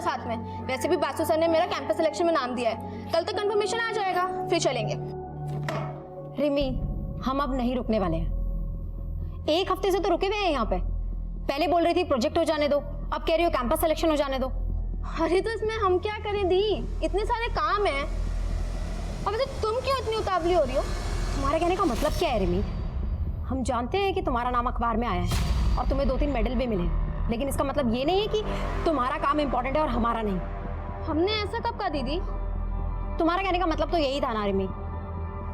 दोनों साथ में। वैसे भी बासु सर ने मेरा कैंपस सिलेक्शन में नाम दिया है, कल तक कंफर्मेशन आ जाएगा, फिर चलेंगे। रिमी, हम अब नहीं रुकने वाले हैं। एक हफ्ते से तो रुके हुए हैं यहाँ पे। पहले बोल रही थी प्रोजेक्ट हो जाने दो, अब कह रही हो कैंपस सिलेक्शन हो जाने दो। अरे तो इसमें हम क्या करें दी, इतने सारे काम हैं। अब तो तुम क्यों इतनी उतावली हो रही हो? तुम्हारे कहने का मतलब क्या है रिमी? हम जानते हैं कि तुम्हारा नाम अखबार में आया है और तुम्हें 2-3 मेडल भी मिले, लेकिन इसका मतलब ये नहीं है कि तुम्हारा काम इम्पोर्टेंट है और हमारा नहीं। हमने ऐसा कब कहा दीदी? तुम्हारा कहने का मतलब तो यही था ना रिमी।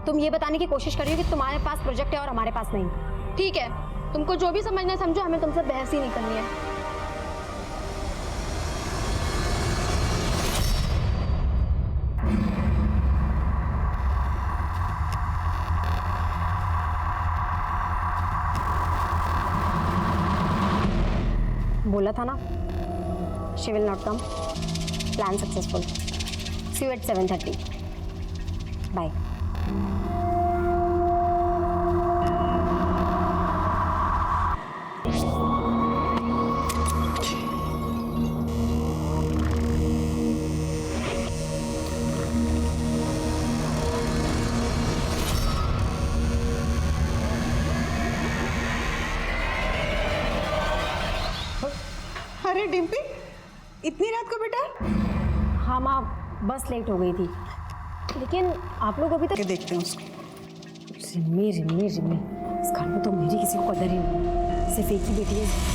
तुम ये बताने की कोशिश कर रही हो कि तुम्हारे पास प्रोजेक्ट है और हमारे पास नहीं। ठीक है, तुमको जो भी समझना है समझो, हमें तुमसे बहस ही नहीं करनी है। बोला था ना, she will not come. Plan successful. See you at 7:30। Bye. अरे डिम्पी, इतनी रात को बेटा? हाँ माँ, बस लेट हो गई थी, लेकिन आप लोग अभी तक देखते हैं उसको। रिमी रिमी रिमी, इस घर में तो मेरी किसी को कदर ही नहीं, सिर्फ एक ही बेटी है।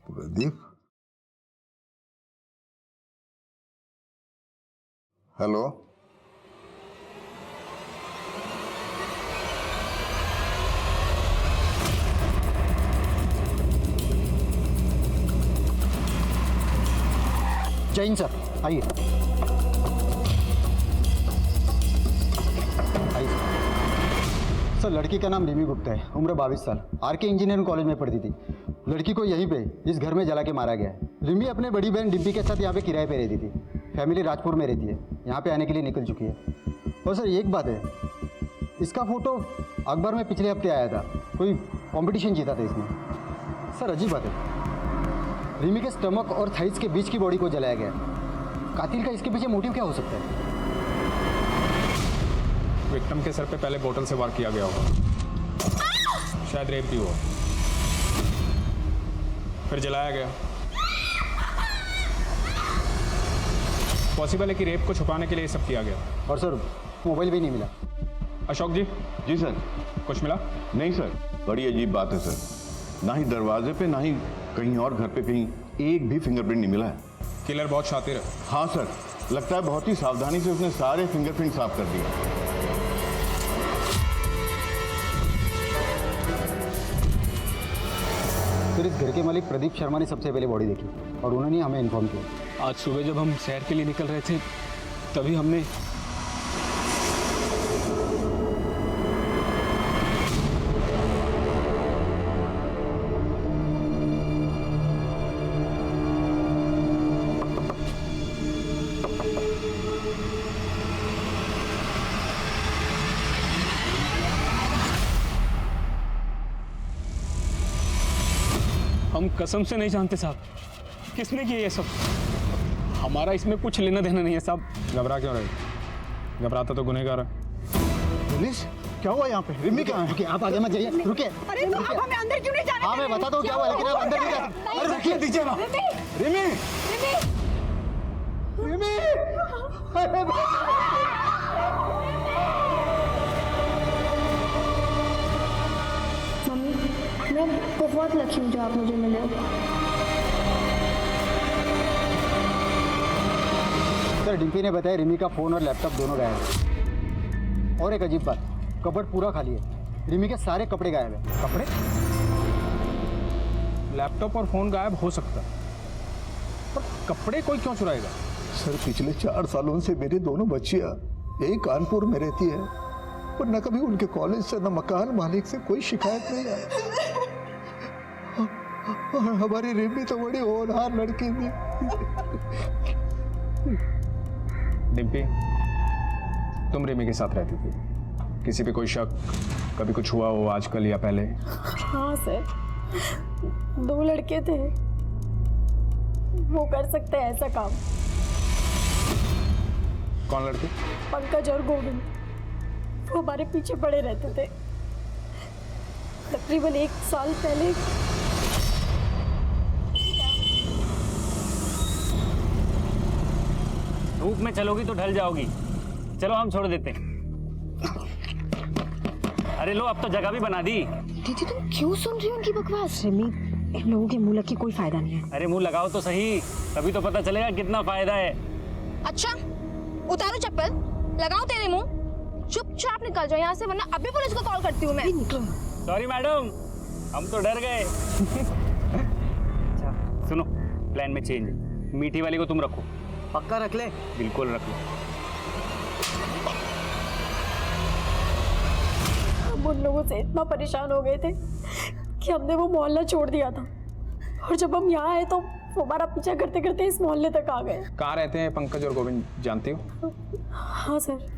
प्रदीप, हेलो। जैन सर, आइए। सर, लड़की का नाम रिमी गुप्ता है, उम्र 22 साल, आरके इंजीनियरिंग कॉलेज में पढ़ती थी। लड़की को यहीं पे इस घर में जला के मारा गया है। रिमी अपने बड़ी बहन डिम्पी के साथ यहाँ पे किराए पे रहती थी। फैमिली राजपुर में रहती है, यहाँ पे आने के लिए निकल चुकी है। और सर एक बात है, इसका फोटो अखबार में पिछले हफ्ते आया था, कोई कॉम्पिटिशन जीता था इसमें। सर अजीब बात है, रिमी के स्टमक और थाइस के बीच की बॉडी को जलाया गया। कातिल का इसके पीछे मोटिव क्या हो सकता है? विक्टिम के सर पे पहले बोतल से वार किया गया होगा, शायद रेप भी हुआ, फिर जलाया गया। पॉसिबल है कि रेप को छुपाने के लिए ये सब किया गया। और सर मोबाइल भी नहीं मिला। अशोक जी। जी सर। कुछ मिला? नहीं सर, बड़ी अजीब बात है सर, ना ही दरवाजे पे ना ही कहीं और घर पे कहीं एक भी फिंगरप्रिंट नहीं मिला है। किलर बहुत शातिर है। हाँ सर, लगता है बहुत ही सावधानी से उसने सारे फिंगरप्रिंट साफ कर दिए। फिर इस घर के मालिक प्रदीप शर्मा ने सबसे पहले बॉडी देखी और उन्होंने हमें इन्फॉर्म किया। आज सुबह जब हम सैर के लिए निकल रहे थे तभी हमने हम कसम से नहीं जानते साहब, किसने किया ये सब। हमारा इसमें कुछ लेना देना नहीं है साहब। घबरा क्यों रहे? घबराता तो गुनहगार है। पुलिस, क्या हुआ यहाँ पे? रिमी कहाँ है? रुकिए, आप आगे मत जाइए, रुकिए। अरे तो आप हमें अंदर क्यों नहीं जाने? हाँ मैं बताता हूँ क्या हुआ, लेकिन आप अंदर नहीं जा। अरे रुकिए, दीजिए ना। रिमी, रिमी, अरे मम्मी, मैं बहुत लकी हूँ जो आप मुझे मिले हो। सर डिम्पी ने बताया रिमी का फ़ोन और लैपटॉप दोनों गायब है। और एक अजीब बात, कपबोर्ड पूरा खाली है, रिमी के सारे कपड़े गायब है। कपड़े? लैपटॉप और फोन गायब हो सकता है, पर कपड़े कोई क्यों चुराएगा? सर पिछले 4 सालों से मेरी दोनों बच्चियां यही कानपुर में रहती है, पर न कभी उनके कॉलेज से न मकान मालिक से कोई शिकायत नहीं आई। और हमारी रिमी तो बड़ी होनहार लड़की थी। डिम्पी, तुम रिमी के साथ रहती थी, किसी पे कोई शक, कभी कुछ हुआ हो आजकल या पहले? हाँ सर, 2 लड़के थे, वो कर सकते हैं ऐसा काम। कौन लड़के? पंकज और गोविंद, वो हमारे पीछे पड़े रहते थे। तकरीबन 1 साल पहले धूप में चलोगी तो ढल जाओगी, चलो हम छोड़ देते हैं। अरे लो, अब तो जगह भी बना दी। दीदी तुम क्यों सुन रही हो उनकी बकवास? रिमी, इन लोगों के मुंह लग के कोई फायदा नहीं है। अरे मुंह लगाओ तो सही, तभी तो पता चलेगा कितना फायदा है। अच्छा, उतारो चप्पल, लगाओ तेरे मुंह, चुपचाप निकल जाओ यहाँ से, वरना अभी पुलिस को कॉल करती हूँ मैं। सॉरी मैडम, हम तो डर गए। अच्छा सुनो, प्लान में चेंज है। मीठी वाली को तुम रखो। पक्का रख ले? बिल्कुल रख लो। हम उन लोगों से इतना परेशान हो गए थे कि हमने वो मोहल्ला छोड़ दिया था, और जब हम यहाँ आए तो वो हमारा पीछा करते करते इस मोहल्ले तक आ गए। कहाँ रहते हैं पंकज और गोविंद, जानती हो? हाँ सर।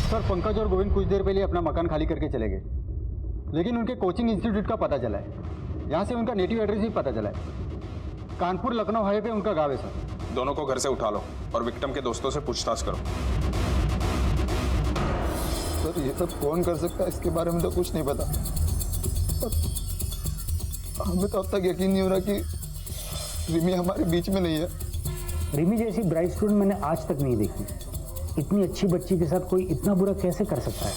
सर पंकज और गोविंद कुछ देर पहले अपना मकान खाली करके चले गए, लेकिन उनके कोचिंग इंस्टीट्यूट का पता चला है। यहाँ से उनका नेटिव एड्रेस भी पता चला है। कानपुर लखनऊ हाईवे पे उनका गाँव है सर। दोनों को घर से उठा लो और विक्टिम के दोस्तों से पूछताछ करो। सर ये सब कौन कर सकता है, इसके बारे में तो कुछ नहीं पता। हमें तो अब तक यकीन नहीं हो रहा कि रिमी हमारे बीच में नहीं है। रिमी जैसी ब्राइट स्टूडेंट मैंने आज तक नहीं देखी। इतनी अच्छी बच्ची के साथ कोई इतना बुरा कैसे कर सकता है?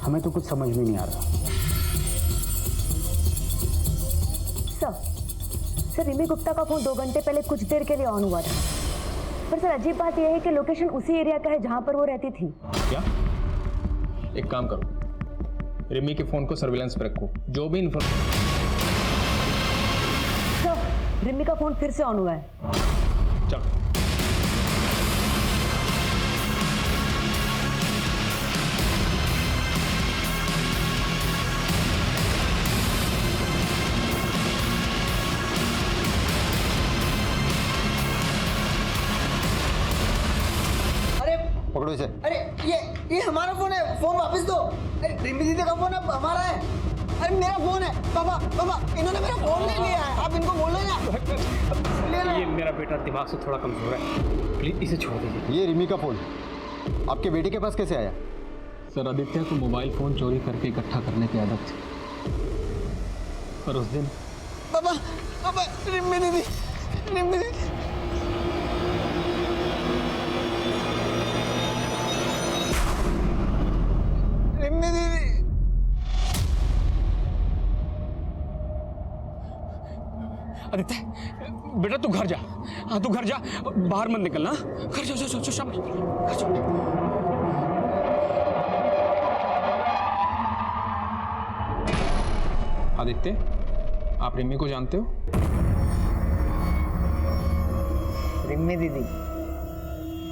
हमें तो कुछ समझ में नहीं आ रहा। सर रिमी गुप्ता का फोन 2 घंटे पहले कुछ देर के लिए ऑन हुआ था, पर सर अजीब बात यह है कि लोकेशन उसी एरिया का है जहां पर वो रहती थी। क्या? एक काम करो, रिमी के फोन को सर्विलांस पे रखो, जो भी इन्फॉर्मेशन। सर रिमी का फोन फिर से ऑन हुआ है। चलो। पकड़ो इसे। अरे ये हमारा फोन है, फोन वापस दो। अरे रिमी दीदी का फोन अब हमारा है। अरे मेरा फोन है। पापा इन्होंने मेरा फोन ले लिया है, आप इनको बोलो ना। ये मेरा बेटा दिमाग से थोड़ा कमजोर है, प्लीज इसे छोड़ दीजिए। ये रिमी का फोन आपके बेटे के पास कैसे आया? सर आदित्य को मोबाइल फोन चोरी करके इकट्ठा करने की आदत थी, पर उस दिन पापा रिमी दीदी आदित्य बेटा तू घर जा। हाँ तू घर जा, बाहर मत निकलना। घर जा, शाबाश, घर जा। आदित्य, आप रिमी को जानते हो? रिमी दीदी?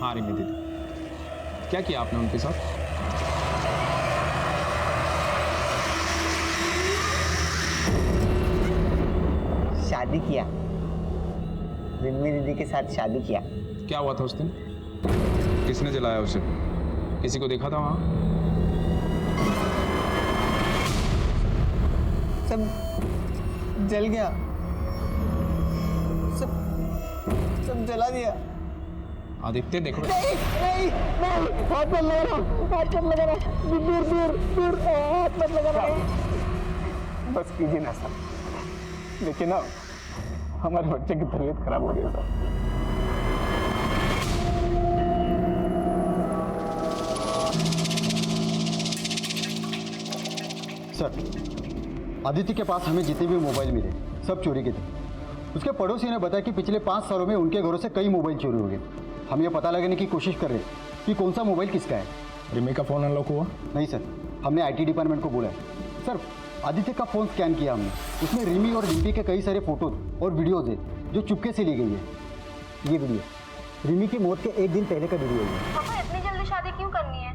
हाँ रिमी दीदी। क्या किया आपने उनके साथ? शादी किया, रिमी दीदी के साथ शादी किया। क्या हुआ था उस दिन? किसने जलाया उसे? किसी को देखा था वहां? सब जल गया, सब जला दिया। आदित्य देखो। नहीं, हाथ मत लगा रहा, दूर, हाथ मत लगा रहा। बस कीजिए ना सर, लेकिन ना हमारे बच्चे की तबीयत खराब हो गई सर आदित्य के पास हमें जितने भी मोबाइल मिले सब चोरी के थे। उसके पड़ोसी ने बताया कि पिछले 5 सालों में उनके घरों से कई मोबाइल चोरी हो गए। हम ये पता लगाने की कोशिश कर रहे हैं कि कौन सा मोबाइल किसका है। रिमी का फ़ोन अनलॉक हुआ? नहीं सर, हमने आईटी डिपार्टमेंट को बोला है। सर, आदित्य का फ़ोन स्कैन किया हमने, उसमें रिमी और डिम्पी के कई सारे फोटोज और वीडियोज़ है जो चुपके से ली गई है। ये वीडियो रिमी की मौत के 1 दिन पहले का वीडियो है। पापा इतनी जल्दी शादी क्यों करनी है?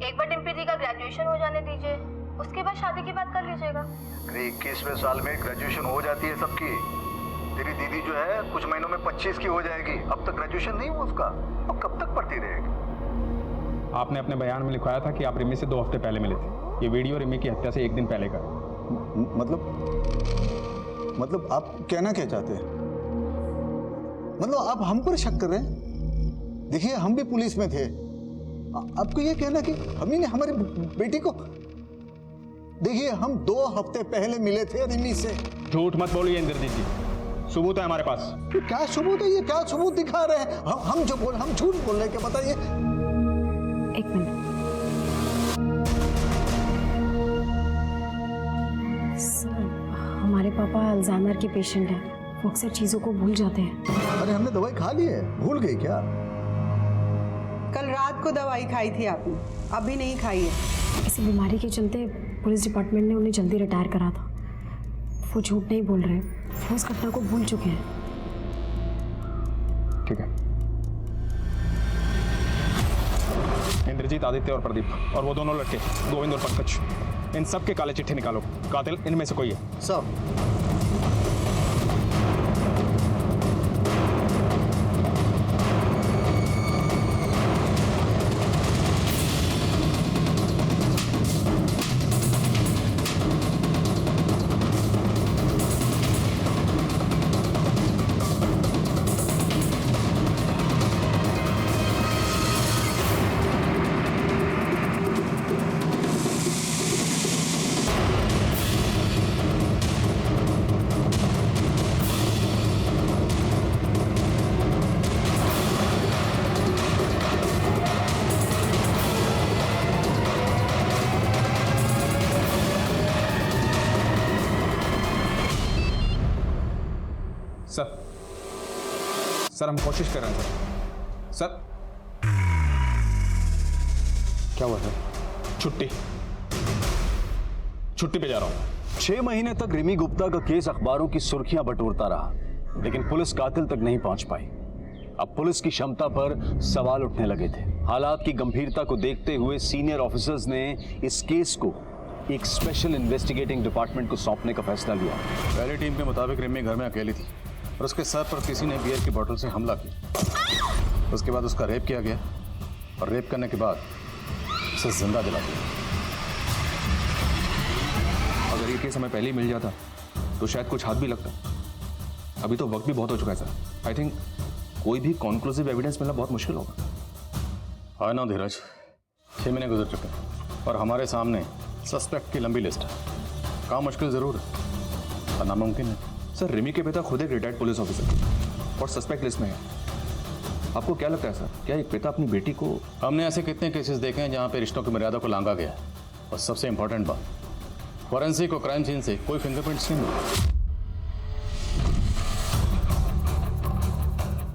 एक बार डिम्पी दी का ग्रेजुएशन हो जाने दीजिए, उसके बाद शादी की बात कर लीजिएगा। अरे 21वें साल में ग्रेजुएशन हो जाती है सबकी। तेरी दीदी जो है कुछ महीनों में 25 की हो जाएगी। अब तक ग्रेजुएशन नहीं हुआ उसका, अब कब तक पढ़ती रहेगी? आपने अपने बयान में लिखवाया था कि आप रिमी से 2 हफ्ते पहले मिले थे। ये वीडियो रिमी की हत्या से 1 दिन पहले का है। मतलब आप कहना क्या चाहते हैं? मतलब आप हम पर शक कर रहे हैं? देखिए हम भी पुलिस में थे। आपको ये कहना कि हम ही ने हमारी बेटी को, देखिए हम 2 हफ्ते पहले मिले थे रिमी से। झूठ मत बोलिए इंद्रजीत जी, सबूत है हमारे पास। क्या सबूत है? ये क्या सबूत दिखा रहे हैं? हम झूठ बोल रहे हैं क्या? बताइए। 1 मिनट। सर, हमारे पापा अल्जाइमर के पेशेंट हैं, वो अक्सर चीज़ों को भूल जाते हैं। अरे हमने दवाई खा ली है, भूल गई क्या? कल रात को दवाई खाई थी आपने, अभी नहीं खाई है। इसी बीमारी के चलते पुलिस डिपार्टमेंट ने उन्हें जल्दी रिटायर करा था। वो झूठ नहीं बोल रहे, वो उस घटना को भूल चुके हैं। ठीक है। इंद्रजीत, आदित्य और प्रदीप और वो दोनों लड़के गोविंद और पंकज, इन सब के काले चिट्ठे निकालो। कातिल इनमें से कोई है। सब सर हम कोशिश कर रहे हैं सर। क्या हुआ सर? छुट्टी पे जा रहा हूँ। 6 महीने तक रिमी गुप्ता का केस अखबारों की सुर्खियां बटोरता रहा, लेकिन पुलिस कातिल तक नहीं पहुंच पाई। अब पुलिस की क्षमता पर सवाल उठने लगे थे। हालात की गंभीरता को देखते हुए सीनियर ऑफिसर्स ने इस केस को एक स्पेशल इन्वेस्टिगेटिंग डिपार्टमेंट को सौंपने का फैसला लिया। पहली टीम के मुताबिक रिमी घर में अकेली थी और उसके सर पर किसी ने बियर की बोतल से हमला किया। उसके बाद उसका रेप किया गया और रेप करने के बाद उसे जिंदा जला दिया। अगर ये केस हमें पहले ही मिल जाता तो शायद कुछ हाथ भी लगता। अभी तो वक्त भी बहुत हो चुका है सर। आई थिंक कोई भी कॉन्क्लूसिव एविडेंस मिलना बहुत मुश्किल होगा। हाँ ना धीरज, 6 महीने गुजर चुके हैं और हमारे सामने सस्पेक्ट की लंबी लिस्ट है। काम मुश्किल जरूर है और नामुमकिन है। सर, रिमी के पिता खुद एक रिटायर्ड पुलिस ऑफिसर और सस्पेक्ट लिस्ट में है। आपको क्या लगता है सर, क्या एक पिता अपनी बेटी को? हमने ऐसे कितने केसेस देखे हैं जहाँ पे रिश्तों की मर्यादा को लांघा गया है। और सबसे इंपॉर्टेंट बात, फॉरेंसिक और क्राइम सीन से कोई फिंगरप्रिंट्स नहीं मिले।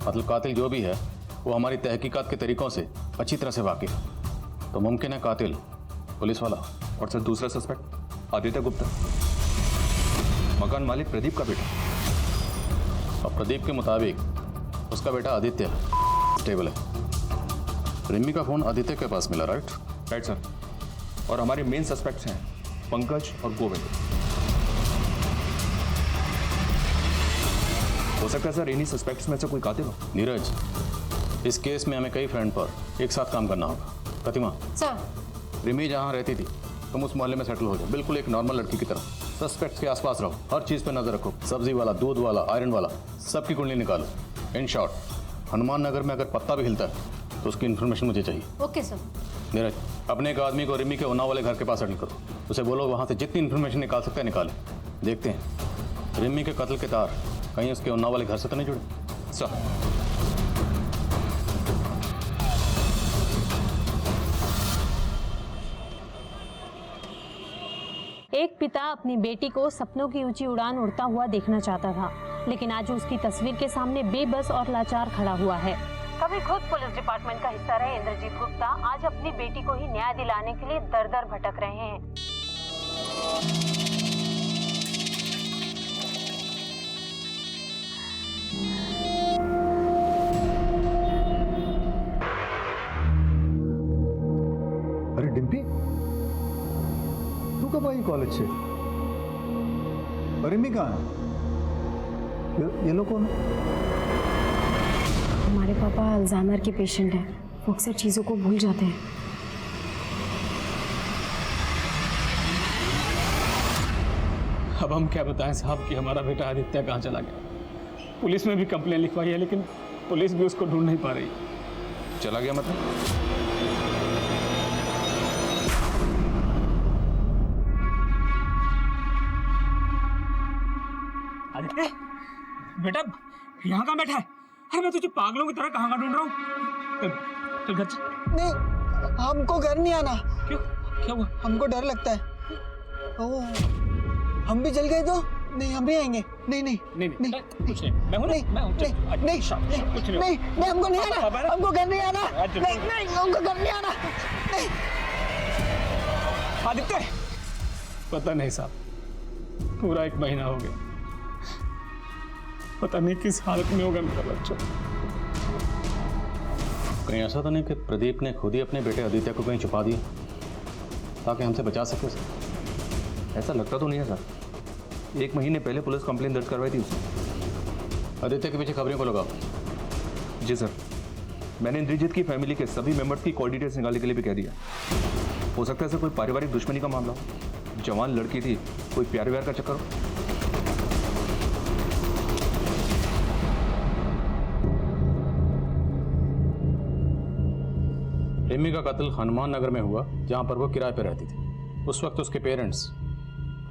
मतलब कातिल जो भी है वो हमारी तहकीकात के तरीकों से अच्छी तरह से वाकिफ है। तो मुमकिन है कातिल पुलिस वाला। और सर दूसरा सस्पेक्ट आदित्य गुप्ता, मकान मालिक प्रदीप का बेटा। और प्रदीप के मुताबिक उसका बेटा आदित्य स्टेबल है। रिमी का फोन आदित्य के पास मिला, राइट सर। और हमारे मेन सस्पेक्ट्स हैं पंकज और गोविंद। हो सकता है सर इन्हीं सस्पेक्ट्स में से कोई कातिल हो। नीरज, इस केस में हमें कई फ्रंट पर एक साथ काम करना होगा। प्रतिमा सर, रिमी जहाँ रहती थी तुम उस मोहल्ले में सेटल हो जाओ, बिल्कुल एक नॉर्मल लड़की की तरह। सस्पेक्ट्स के आसपास रहो, हर चीज़ पे नजर रखो। सब्जी वाला, दूध वाला, आयरन वाला, सबकी कुंडली निकालो। इन शॉर्ट, हनुमान नगर में अगर पत्ता भी हिलता है तो उसकी इन्फॉर्मेशन मुझे चाहिए। Okay sir. नीरज, अपने एक आदमी को रिमी के उन्नाव वाले घर के पास सेटल करो। उसे बोलो वहाँ से जितनी इन्फॉर्मेशन निकाल सकते हैं निकाले। देखते हैं रिमी के कत्ल के तार कहीं उसके उन्नाव वाले घर से तो नहीं जुड़े। सर एक पिता अपनी बेटी को सपनों की ऊंची उड़ान उड़ता हुआ देखना चाहता था। लेकिन आज उसकी तस्वीर के सामने बेबस और लाचार खड़ा हुआ है। कभी खुद पुलिस डिपार्टमेंट का हिस्सा रहे इंद्रजीत गुप्ता आज अपनी बेटी को ही न्याय दिलाने के लिए दर दर भटक रहे हैं। अरे डिम्पी, तू कब आई कॉलेज से? रिमी कहाँ है? ये लोग कौन है? हमारे पापा अल्जाइमर के पेशेंट हैं, वो अक्सर चीज़ों को भूल जाते हैं। अब हम क्या बताएं साहब कि हमारा बेटा आदित्य कहाँ चला गया। पुलिस में भी कंप्लेन लिखवाई है लेकिन पुलिस भी उसको ढूंढ नहीं पा रही। चला गया मतलब? आदित्य बेटा यहाँ कहाँ बैठा है? अरे मैं तुझे पागलों की तरह कहाँ ढूंढ रहा हूँ। चल घर चल। नहीं, हमको घर नहीं आना। क्यों? क्या हुआ? हमको डर लगता है। ओह, हम भी चल गए तो? नहीं, हम भी आएंगे। नहीं नहीं नहीं नहीं कुछ नहीं, मैं हूँ ना, मैं हूँ। नहीं नहीं कुछ नहीं, नहीं, हमको नहीं आना, हमको घर नहीं आना। नहीं नहीं, हमको घर नहीं आना। नहीं। आदित्य पता नहीं साहब, पूरा 1 महीना हो गया, पता नहीं किस हालत में होगा मेरा बच्चा। कहीं ऐसा तो नहीं कि प्रदीप ने खुद ही अपने बेटे आदित्य को कहीं छुपा दिया ताकि हमसे बचा सके सर? ऐसा लगता तो नहीं है सर। 1 महीने पहले पुलिस कंप्लेन दर्ज करवाई थी उसने। आदित्य के पीछे खबरें को लगाओ। जी सर, मैंने इंद्रजीत की फैमिली के सभी मेंबर्स की कॉल डिटेल्स निकालने के लिए भी कह दिया। हो सकता है सर कोई पारिवारिक दुश्मनी का मामला हो, जवान लड़की थी, कोई प्यार व्यार का चक्कर हो। रिमी का कत्ल हनुमान नगर में हुआ जहां पर वो किराए पर रहती थी। उस वक्त उसके पेरेंट्स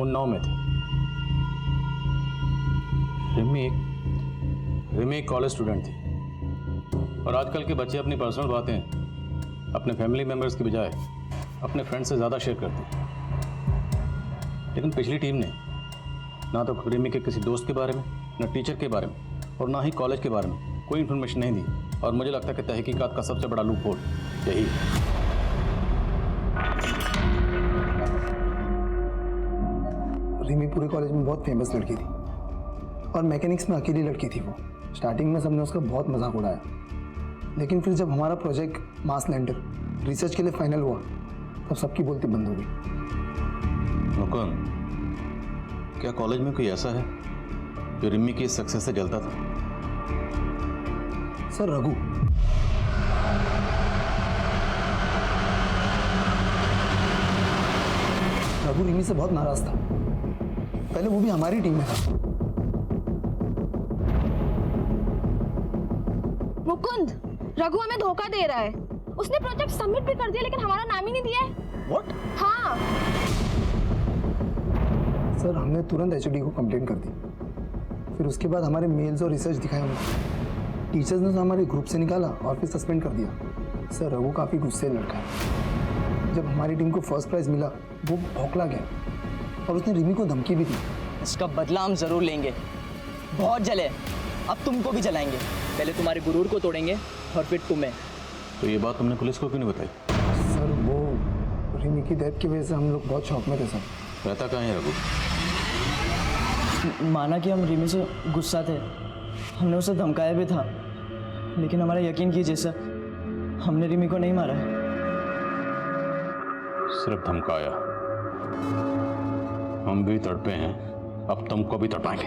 उन्नाव में थे। रिमी एक कॉलेज स्टूडेंट थी और आजकल के बच्चे अपनी पर्सनल बातें अपने फैमिली मेम्बर्स की बजाय अपने फ्रेंड से ज़्यादा शेयर करते हैं। लेकिन पिछली टीम ने ना तो रिमी के किसी दोस्त के बारे में, ना टीचर के बारे में और ना ही कॉलेज के बारे में कोई इन्फॉर्मेशन नहीं दी। और मुझे लगता है कि तहकीकात का सबसे बड़ा लूप होल यही है। रिमी पूरे कॉलेज में बहुत फेमस लड़की थी और मैकेनिक्स में अकेली लड़की थी वो। स्टार्टिंग में सबने उसका बहुत मजाक उड़ाया, लेकिन फिर जब हमारा प्रोजेक्ट मास लैंडर रिसर्च के लिए फाइनल हुआ तब सबकी बोलती बंद हो गई। मुकुंद, क्या कॉलेज में कोई ऐसा है जो रिमी की सक्सेस से जलता था? सर, रघु। रघु रिमी से बहुत नाराज था। पहले वो भी हमारी टीम में था। मुकुंद, रघु हमें धोखा दे रहा है। उसने प्रोजेक्ट सबमिट भी कर दिया लेकिन हमारा नाम ही नहीं दिया है। What? हाँ। सर, हमने तुरंत एचओडी को कंप्लेंट कर दी। फिर उसके बाद हमारे मेल्स और रिसर्च दिखाए हमको। टीचर्स ने तो हमारे ग्रुप से निकाला और फिर सस्पेंड कर दिया। सर, रघु काफ़ी गुस्से लड़का है। जब हमारी टीम को फर्स्ट प्राइज मिला वो भौंकला गया और उसने रिमी को धमकी भी दी। इसका बदला हम जरूर लेंगे। बहुत जले, अब तुमको भी जलाएंगे। पहले तुम्हारे गुरूर को तोड़ेंगे और फिर तुम्हें। तो ये बात तुमने पुलिस को क्यों नहीं बताई? सर, वो रिमी की डेथ की वजह से हम लोग बहुत शौक में थे सर। रहता कहाँ है रघु? माना कि हम रिमी से गुस्सा थे, हमने उसे धमकाया भी था, लेकिन हमारा यकीन कीजिए सर, हमने रिमी को नहीं मारा है। सिर्फ धमकाया? हम भी तड़पे हैं, अब तुमको भी तड़पाएंगे।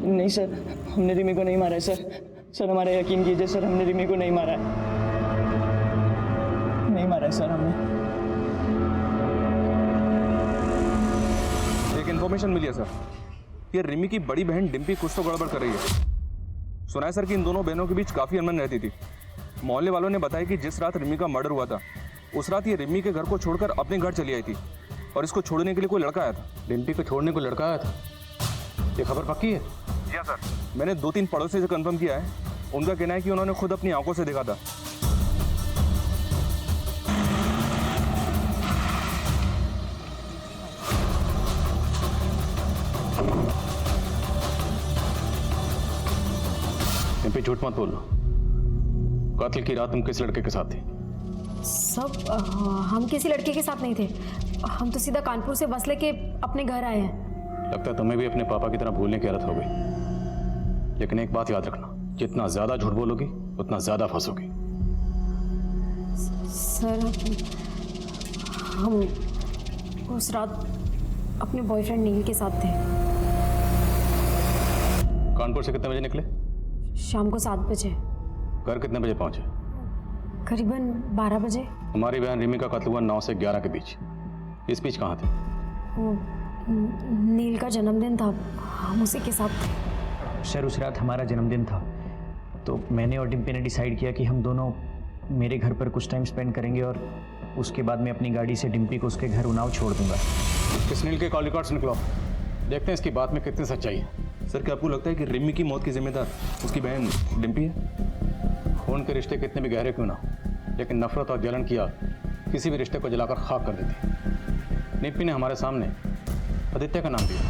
नहीं सर, हमने रिमी को नहीं मारा है सर। सर, हमारा यकीन कीजिए सर, हमने रिमी को नहीं मारा है। नहीं मारा है सर हमने। एक इन्फॉर्मेशन मिली है सर, ये रिमी की बड़ी बहन डिम्पी कुछ तो गड़बड़ कर रही है। सुना है सर कि इन दोनों बहनों के बीच काफी अनबन रहती थी। मोहल्ले वालों ने बताया कि जिस रात रिमी का मर्डर हुआ था उस रात ये रिमी के घर को छोड़कर अपने घर चली आई थी और इसको छोड़ने के लिए कोई लड़का आया था। डिम्पी को छोड़ने को लड़का आया था? ये खबर पक्की है? जी हाँ सर, मैंने 2-3 पड़ोसी से कंफर्म किया है। उनका कहना है कि उन्होंने खुद अपनी आंखों से देखा था। इन पे झूठ मत बोलो। कातिल की रात तुम किस लड़के के साथ थे? सब हम किसी लड़के के साथ नहीं थे। हम तो सीधा कानपुर से बस लेके अपने घर आए हैं। लगता है तुम्हें भी अपने पापा की तरह भूलने की आदत हो गई। लेकिन एक बात याद रखना, जितना ज्यादा झूठ बोलोगी उतना ज्यादा फंसोगी। सर हम उस रात अपने बॉयफ्रेंड नील के साथ थे। कानपुर से कितने बजे निकले? शाम को 7 बजे। घर कितने बजे पहुंचे? करीबन 12 बजे। हमारी बहन रिमी का कत्ल हुआ 9 से 11 के बीच। इस बीच कहाँ थे? वो नील का जन्मदिन था, हम उसी के साथ थे। सर उस रात हमारा जन्मदिन था, तो मैंने और डिम्पी ने डिसाइड किया कि हम दोनों मेरे घर पर कुछ टाइम स्पेंड करेंगे और उसके बाद मैं अपनी गाड़ी से डिम्पी को उसके घर उन्नाव छोड़ दूंगा। किस नील के कॉल रिकॉर्ड्स निकलो, देखते हैं इसकी बात में कितनी सच्चाई है। सर क्या आपको लगता है कि रिमी की मौत की जिम्मेदार उसकी बहन डिम्पी है? खून के रिश्ते कितने भी गहरे क्यों ना, लेकिन नफरत और जलन किया किसी भी रिश्ते को जलाकर खाक कर देती। डिम्पी ने हमारे सामने आदित्य का नाम दिया।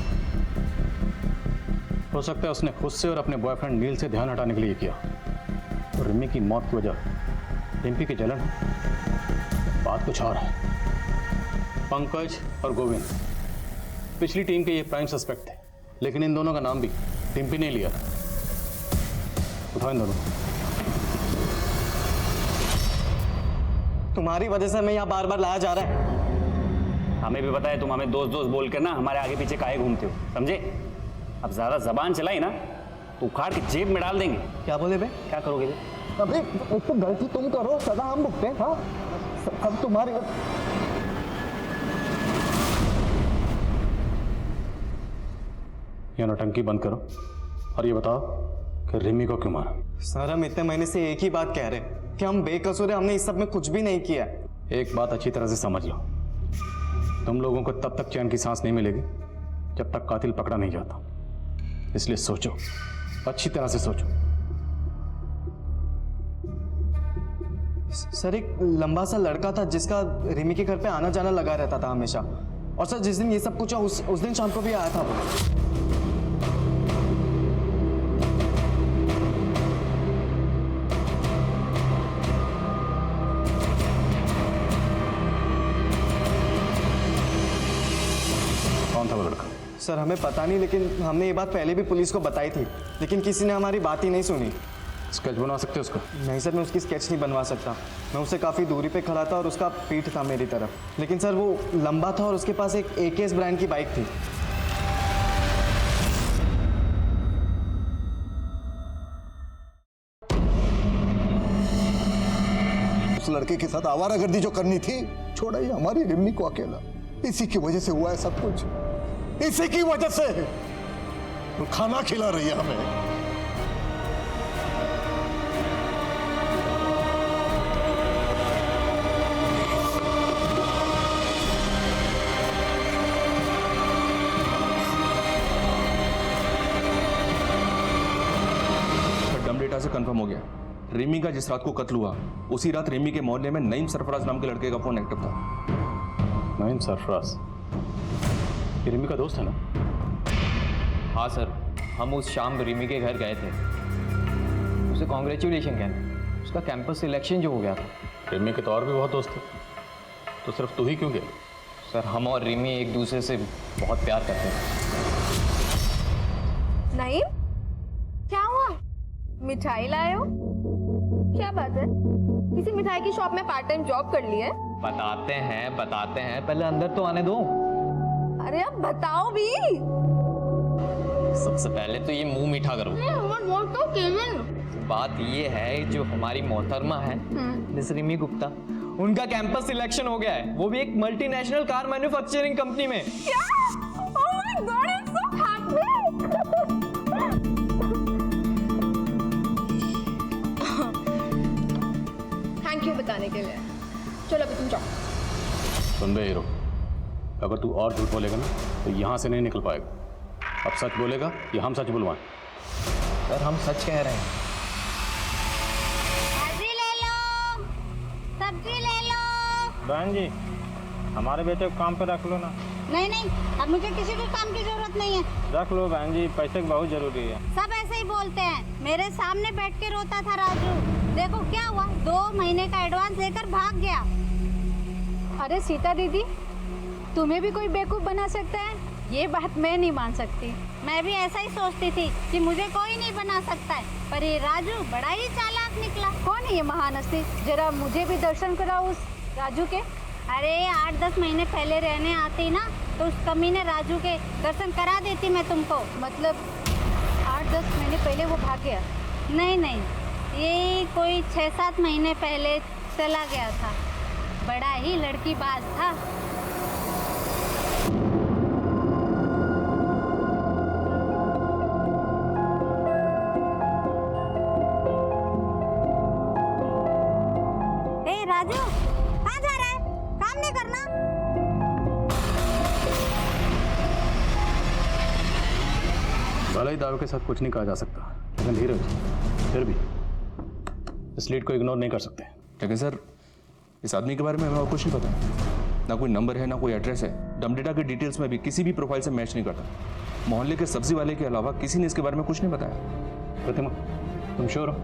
हो सकता है उसने खुद से और अपने बॉयफ्रेंड नील से ध्यान हटाने के लिए किया। और रिमी की मौत की वजह डिम्पी की जलन, बात कुछ और है। पंकज और गोविंद पिछली टीम के ये प्राइम सस्पेक्ट थे, लेकिन इन दोनों का नाम भी डिम्पी ने लिया। उठाओ इन दोनों। तुम्हारी वजह से मैं यहाँ बार बार लाया जा रहा है। हमें भी पता है तुम हमें दोस्त दोस्त बोल कर ना हमारे आगे पीछे काहे घूमते हो, समझे? अब ज्यादा जबान चलाई ना तो उखाड़ के जेब में डाल देंगे। क्या बोले बे? क्या करोगे बे? अबे एक तो गलती तुम करो, सदा हम भुगते हैं। हाँ सब तुम्हारी। ये नौटंकी बंद करो और ये बताओ कि रिमी को क्यों मारा? सर हम इतने महीने से एक ही बात कह रहे हैं कि हम बेकसूर हैं, हमने इस सब में कुछ भी नहीं किया। एक बात अच्छी तरह से समझ लो, तुम लोगों को तब तक चैन की सांस नहीं मिलेगी जब तक कातिल पकड़ा नहीं जाता। इसलिए सोचो, अच्छी तरह से सोचो। सर एक लंबा सा लड़का था जिसका रिमी के घर पे आना जाना लगा रहता था हमेशा। और सर जिस दिन ये सब कुछ उस दिन शाम को भी आया था वो। कौन था वो लड़का? सर हमें पता नहीं, लेकिन हमने ये बात पहले भी पुलिस को बताई थी, लेकिन किसी ने हमारी बात ही नहीं सुनी। स्केच बना सकते हो उसका? नहीं सर, मैं उसकी स्केच नहीं बनवा सकता। मैं उससे काफ़ी दूरी पे खड़ा था और उसका पीठ था मेरी तरफ। लेकिन सर वो लंबा था और उसके पास एक AKS ब्रांड की बाइक थी। उस लड़के के साथ आवारागर्दी जो करनी थी, छोड़ा ही हमारी रिमी को अकेला। इसी की वजह से हुआ है सब कुछ, इसी की वजह से। वो खाना खिला रही है हमें। डेटा से कंफर्म हो गया, रिमी का जिस रात को कत्ल हुआ उसी रात रिमी के मोहल्ले में नईम सरफराज नाम के लड़के का फोन एक्टिव था। नईम सरफराज ये रिमी का दोस्त है ना? हाँ सर, हम उस शाम रिमी के घर गए थे, उसे कॉन्ग्रेचुलेशन कहने। उसका कैंपस सिलेक्शन जो हो गया था। रिमी के तो और भी बहुत दोस्त थे, तो सिर्फ तू ही क्यों गया? सर हम और रिमी एक दूसरे से बहुत प्यार करते हैं। नईम, क्या हुआ? मिठाई लाए हो? क्या बात है? किसी मिठाई की शॉप में पार्ट टाइम जॉब कर ली है? बताते हैं, पहले अंदर तो आने दो। अरे अब बताओ भी। सबसे पहले तो ये मुंह मीठा करो। बात ये है, जो हमारी मोहतरमा है मिस रिमी गुप्ता, उनका कैंपस सिलेक्शन हो गया है, वो भी एक मल्टीनेशनल कार मैन्युफैक्चरिंग कंपनी में। क्या? Oh my God, I'm so happy. Thank you बताने के लिए। चलो अभी तुम जाओ। सुन बे हीरो, अगर तू और झूठ बोलेगा ना तो यहाँ से नहीं निकल पाएगा। अब सच बोलेगा या हम सच बुलवाएं? सर हम सच कह रहे हैं। सब्जी ले लो। बहन जी, हमारे बेटे को काम पे रख लो ना। नहीं नहीं, अब मुझे किसी भी काम की जरूरत नहीं है। रख लो बहन जी, पैसे की बहुत जरूरी है। सब ऐसे ही बोलते हैं। मेरे सामने बैठ के रोता था राजू, देखो क्या हुआ, 2 महीने का एडवांस लेकर भाग गया। अरे सीता दीदी, तुम्हें भी कोई बेवकूफ़ बना सकता है, ये बात मैं नहीं मान सकती। मैं भी ऐसा ही सोचती थी कि मुझे कोई नहीं बना सकता है, पर ये राजू बड़ा ही चालाक निकला। कौन है ये महान हस्ती? जरा मुझे भी दर्शन कराओ उस राजू के। अरे 8-10 महीने पहले रहने आती ना, तो उस कमीने राजू के दर्शन करा देती मैं तुमको। मतलब 8-10 महीने पहले वो भाग गया? नहीं नहीं, ये कोई 6-7 महीने पहले चला गया था। बड़ा ही लड़कीबाज था। ए राजू, कहाँ जा रहा है? काम नहीं करना? भले ही दावे के साथ कुछ नहीं कहा जा सकता, लेकिन धीरज, फिर भी इस लीड को इग्नोर नहीं कर सकते। लेकिन सर, इस आदमी के बारे में हमें और कुछ नहीं पता। ना कोई नंबर है, ना कोई एड्रेस है। डम डेटा के डिटेल्स में भी किसी भी प्रोफाइल से मैच नहीं करता। मोहल्ले के सब्जी वाले के अलावा किसी ने इसके बारे में कुछ नहीं बताया। प्रतिमा, तुम श्योर हो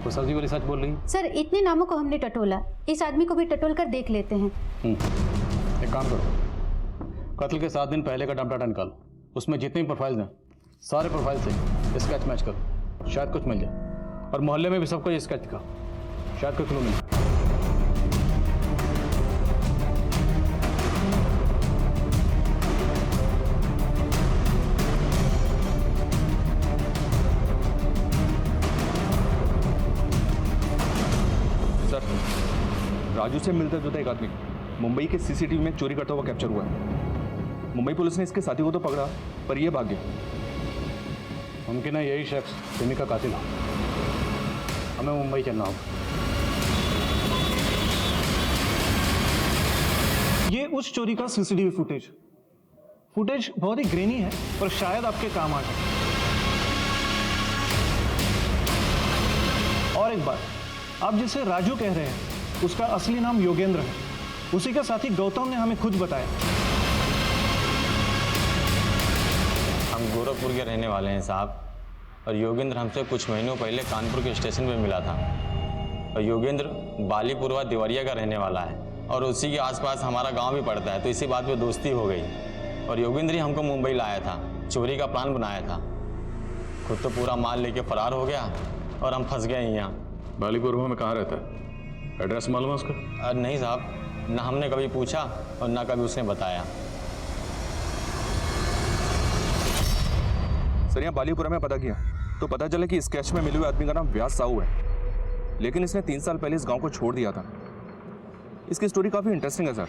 वो सब्जी वाली सच बोल रही है? सर, इतने नामों को हमने टटोला, इस आदमी को भी टटोल कर देख लेते हैं। एक काम करो, कत्ल के 7 दिन पहले का डम डाटा निकालो, उसमें जितनी प्रोफाइल्स हैं सारे प्रोफाइल से स्केच मैच करो, शायद कुछ मिल जाए। और मोहल्ले में भी सबको ये स्केच दिखाओ, शायद कोई क्लू मिले। राजू से मिलता जुलता एक आदमी मुंबई के सीसीटीवी में चोरी करता हुआ कैप्चर हुआ है। मुंबई पुलिस ने इसके साथी को तो पकड़ा, पर यह भाग गया। मुमकिन है यही शख्स रिमी का कातिल हो। हमें मुंबई चलना होगा। ये उस चोरी का सीसीटीवी फुटेज बहुत ही ग्रेनी है, पर शायद आपके काम आ जाए। और एक बात, आप जिसे राजू कह रहे हैं उसका असली नाम योगेंद्र है। उसी का साथी गौतम ने हमें खुद बताया। हम गोरखपुर के रहने वाले हैं साहब, और योगेंद्र हमसे कुछ महीनों पहले कानपुर के स्टेशन पे मिला था। और योगेंद्र बालीपुरवा देवरिया का रहने वाला है, और उसी के आसपास हमारा गांव भी पड़ता है, तो इसी बात पे दोस्ती हो गई। और योगेंद्र ही हमको मुंबई लाया था, चोरी का प्लान बनाया था। खुद तो पूरा माल लेके फरार हो गया और हम फंस गए यहाँ। बालीपुरवा में कहाँ रहता है? एड्रेस मालूम है उसका? नहीं साहब, ना हमने कभी पूछा और ना कभी उसने बताया। सर, यहाँ बालीपुरा में पता किया तो पता चला कि स्केच में मिले हुए आदमी का नाम व्यास साहू है, लेकिन इसने 3 साल पहले इस गांव को छोड़ दिया था। इसकी स्टोरी काफ़ी इंटरेस्टिंग है सर।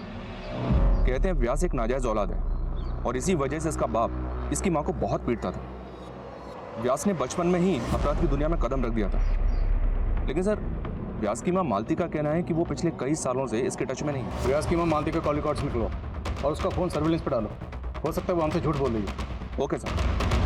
कहते हैं व्यास एक नाजायज औलाद है, और इसी वजह से इसका बाप इसकी माँ को बहुत पीटता था। व्यास ने बचपन में ही अपराध की दुनिया में कदम रख दिया था। लेकिन सर, व्यास की माँ मालती का कहना है कि वो पिछले कई सालों से इसके टच में नहीं है। व्यास की माँ मालती का कॉल रिकॉर्ड्स निकलो और उसका फ़ोन सर्विलेंस पे डालो। हो सकता है वो हमसे झूठ बोल रही है। Okay sir.